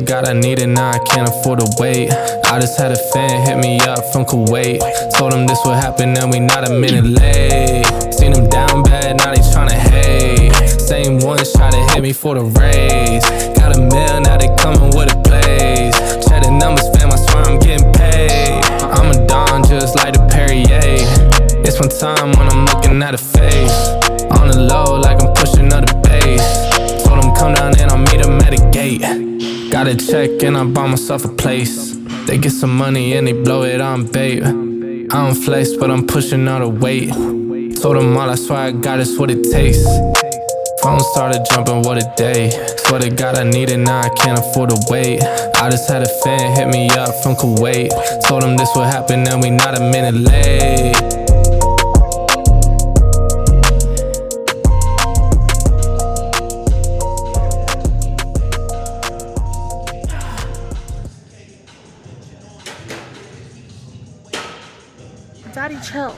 got, I need it, now I can't afford to wait. I just had a fan hit me up from Kuwait. Told him this would happen and we not a minute late. Seen him down bad, now they tryna hate. Same ones try to hit me for the raise. Got a mill, now they coming with a blaze. Check the numbers, fam, I swear I'm getting paid. I'm a Don just like the Perrier. It's one time when I'm looking at a face. On the low like I'm pushing up the bass. Told him come down and I'll meet him at a gate. Got a check and I bought myself a place. They get some money and they blow it on bait. I don't flex but I'm pushing all the weight. Told them all I swear I got it's what it takes. Phone started jumping, what a day. Swear to God I need it, now I can't afford to wait. I just had a fan hit me up from Kuwait. Told him this would happen and we not a minute late. Daddy, chill.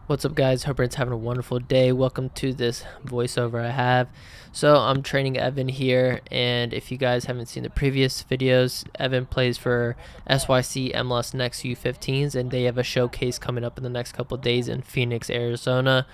What's up, guys? Hope everyone's having a wonderful day. Welcome to this voiceover I have. So I'm training Evan here, and if you guys haven't seen the previous videos, Evan plays for SYC MLS Next U-15s, and they have a showcase coming up in the next couple of days in Phoenix, Arizona.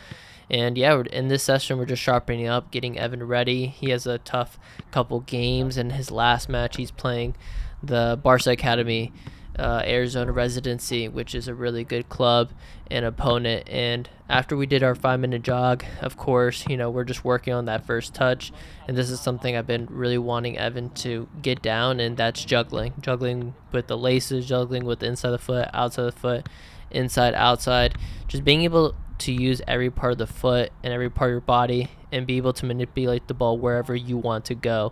And yeah, in this session we're just sharpening up, getting Evan ready. He has a tough couple games, and his last match he's playing the Barca Academy Arizona residency, which is a really good club and opponent. And after we did our 5-minute jog, of course, you know, we're just working on that first touch, and this is something I've been really wanting Evan to get down, and that's juggling with the laces, juggling with the inside of the foot, outside of the foot, inside, outside, just being able to use every part of the foot and every part of your body and be able to manipulate the ball wherever you want to go.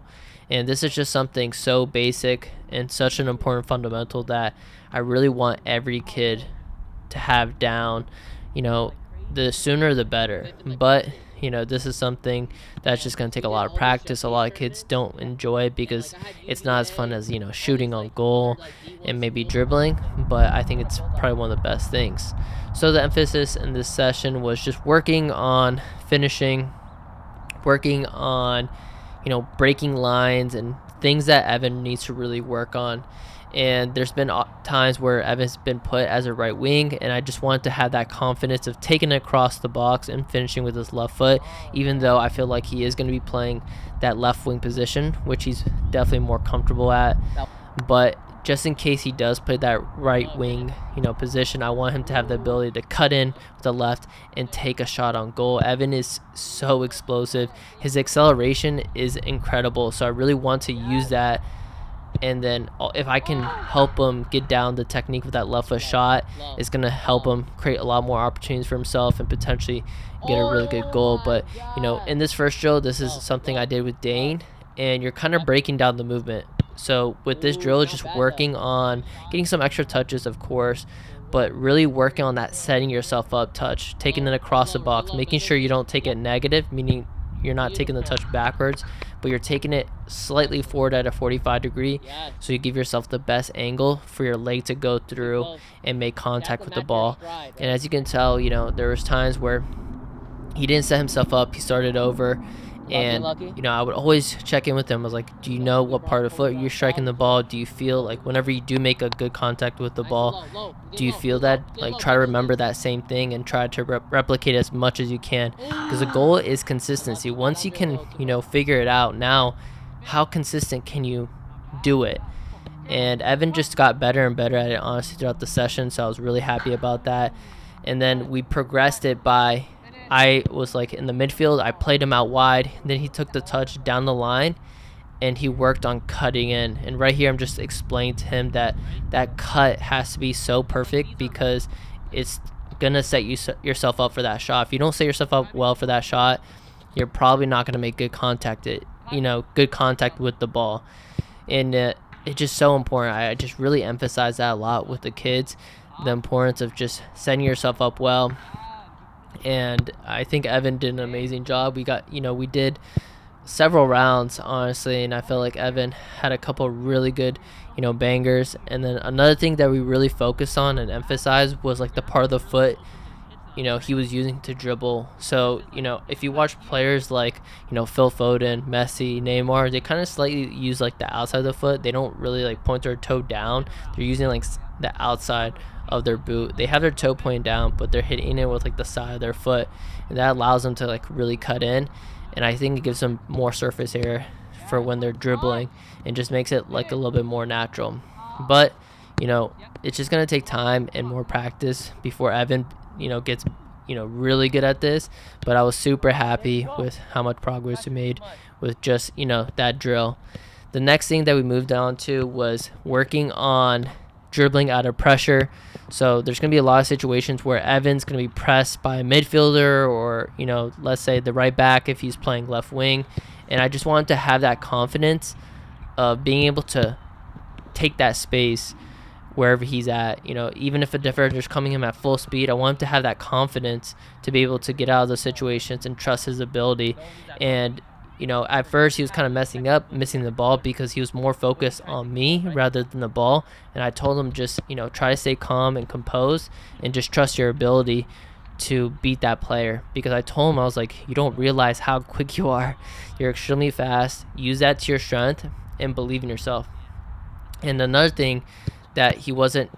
And this is just something so basic and such an important fundamental that I really want every kid to have down. You know, the sooner the better. But, you know, this is something that's just going to take a lot of practice. A lot of kids don't enjoy it because it's not as fun as, you know, shooting on goal and maybe dribbling. But I think it's probably one of the best things. So the emphasis in this session was just working on finishing, working on, you know, breaking lines and things that Evan needs to really work on. And there's been times where Evan's been put as a right wing, and I just wanted to have that confidence of taking it across the box and finishing with his left foot, even though I feel like he is going to be playing that left wing position, which he's definitely more comfortable at. But just in case he does play that right wing, you know, position, I want him to have the ability to cut in with the left and take a shot on goal. Evan is so explosive. His acceleration is incredible, so I really want to use that. And then if I can help him get down the technique with that left foot shot, it's going to help him create a lot more opportunities for himself and potentially get a really good goal. But, you know, in this first drill, this is something I did with Dane, and you're kind of breaking down the movement. So with this drill, just working on getting some extra touches, of course, but really working on that setting yourself up touch, taking it across the box, making sure you don't take it negative, meaning you're not taking the touch backwards, but you're taking it slightly forward at a 45 degree, so you give yourself the best angle for your leg to go through and make contact with the ball. And as you can tell, you know, there was times where he didn't set himself up, he started over, And I would always check in with him. I was like, do you know what part of the foot you're striking the ball? Do you feel like whenever you do make a good contact with the ball, do you feel that? Like, try to remember that same thing and try to replicate as much as you can, because the goal is consistency. Once you can figure it out, now how consistent can you do it? And Evan just got better and better at it, honestly, throughout the session, so I was really happy about that. And then we progressed it by, I was like in the midfield, I played him out wide, then he took the touch down the line, and he worked on cutting in. And right here I'm just explaining to him that that cut has to be so perfect, because it's gonna set yourself up for that shot. If you don't set yourself up well for that shot, you're probably not gonna make good contact with the ball. And it's just so important. I just really emphasize that a lot with the kids, the importance of just setting yourself up well. And I think Evan did an amazing job. We did several rounds, honestly, and I feel like Evan had a couple really good bangers. And then another thing that we really focused on and emphasized was like the part of the foot he was using to dribble. So if you watch players like Phil Foden, Messi, Neymar, they kind of slightly use like the outside of the foot. They don't really like point their toe down. They're using like the outside of their boot. They have their toe pointing down, but they're hitting it with like the side of their foot, and that allows them to like really cut in. And I think it gives them more surface area for when they're dribbling, and just makes it like a little bit more natural. But it's just gonna take time and more practice before Evan gets really good at this. But I was super happy with how much progress we made with just that drill. The next thing that we moved on to was working on dribbling out of pressure. So there's going to be a lot of situations where Evan's going to be pressed by a midfielder, or let's say the right back if he's playing left wing, and I just wanted to have that confidence of being able to take that space wherever he's at. Even if a defender's coming him at full speed, I want him to have that confidence to be able to get out of those situations and trust his ability. And at first he was kind of missing the ball, because he was more focused on me rather than the ball. And I told him, just try to stay calm and composed, and just trust your ability to beat that player. Because I told him, I was like, you don't realize how quick you are. You're extremely fast. Use that to your strength and believe in yourself. And another thing that he wasn't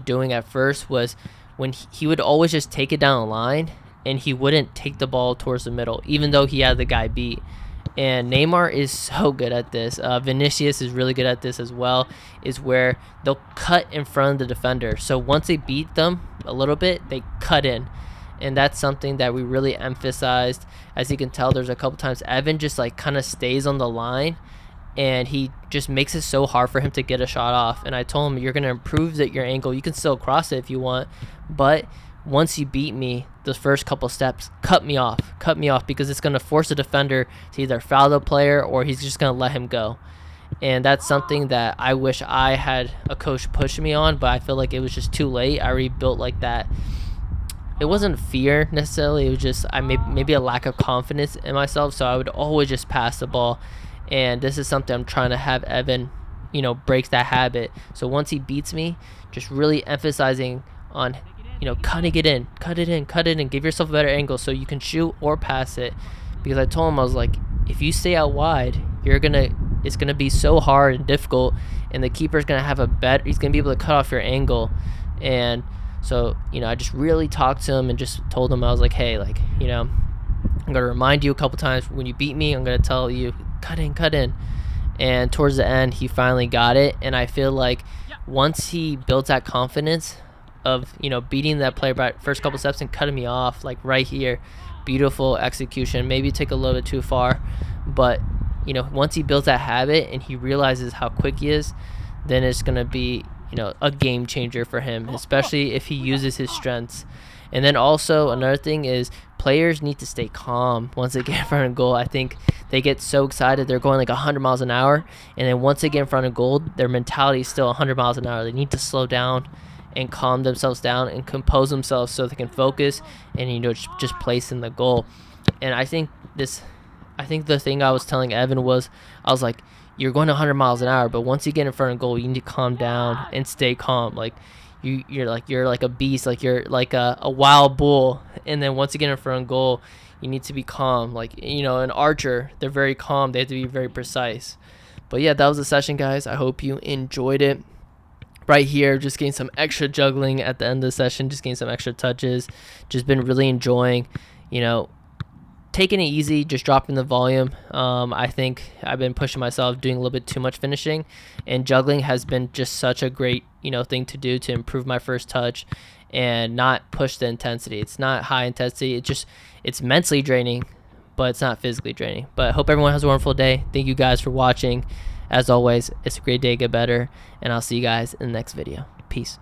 doing at first was when he would always just take it down the line, and he wouldn't take the ball towards the middle, even though he had the guy beat. And Neymar is so good at this. Vinicius is really good at this as well, is where they'll cut in front of the defender. So once they beat them a little bit, they cut in. And that's something that we really emphasized. As you can tell, there's a couple times Evan just like kind of stays on the line, and he just makes it so hard for him to get a shot off. And I told him, you're going to improve your angle. You can still cross it if you want, but once you beat me, the first couple steps, cut me off, because it's going to force the defender to either foul the player, or he's just going to let him go. And that's something that I wish I had a coach push me on, but I feel like it was just too late. I already built like that. It wasn't fear necessarily. It was just maybe a lack of confidence in myself. So I would always just pass the ball. And this is something I'm trying to have Evan, breaks that habit. So once he beats me, just really emphasizing on cutting it in, cut it in, give yourself a better angle so you can shoot or pass it. Because I told him, I was like, if you stay out wide, it's gonna be so hard and difficult, and the keeper's gonna have he's gonna be able to cut off your angle. And so I just really talked to him and just told him, I was like, hey, like I'm gonna remind you a couple times, when you beat me, I'm gonna tell you cut in. And towards the end, he finally got it. And I feel like once he built that confidence of beating that player by first couple steps and cutting me off, like right here, beautiful execution, maybe take a little bit too far, but once he builds that habit and he realizes how quick he is, then it's going to be a game changer for him, especially if he uses his strengths. And then also another thing is, players need to stay calm once they get in front of goal. I think they get so excited, they're going like 100 miles an hour, and then once they get in front of goal, their mentality is still 100 miles an hour. They need to slow down and calm themselves down and compose themselves so they can focus and just place in the goal. And I think the thing I was telling Evan was, I was like, you're going 100 miles an hour, but once you get in front of goal, you need to calm down and stay calm. Like, you're like a beast, like you're like a wild bull. And then once you get in front of goal, you need to be calm. Like, you know, an archer, they're very calm. They have to be very precise. But yeah, that was the session, guys. I hope you enjoyed it. Right here, just getting some extra juggling at the end of the session, just getting some extra touches. Just been really enjoying, you know, taking it easy, just dropping the volume. I think I've been pushing myself, doing a little bit too much finishing, and juggling has been just such a great, you know, thing to do to improve my first touch and not push the intensity. It's not high intensity. It's mentally draining, but it's not physically draining. But I hope everyone has a wonderful day. Thank you guys for watching. As always, it's a great day, get better, and I'll see you guys in the next video. Peace.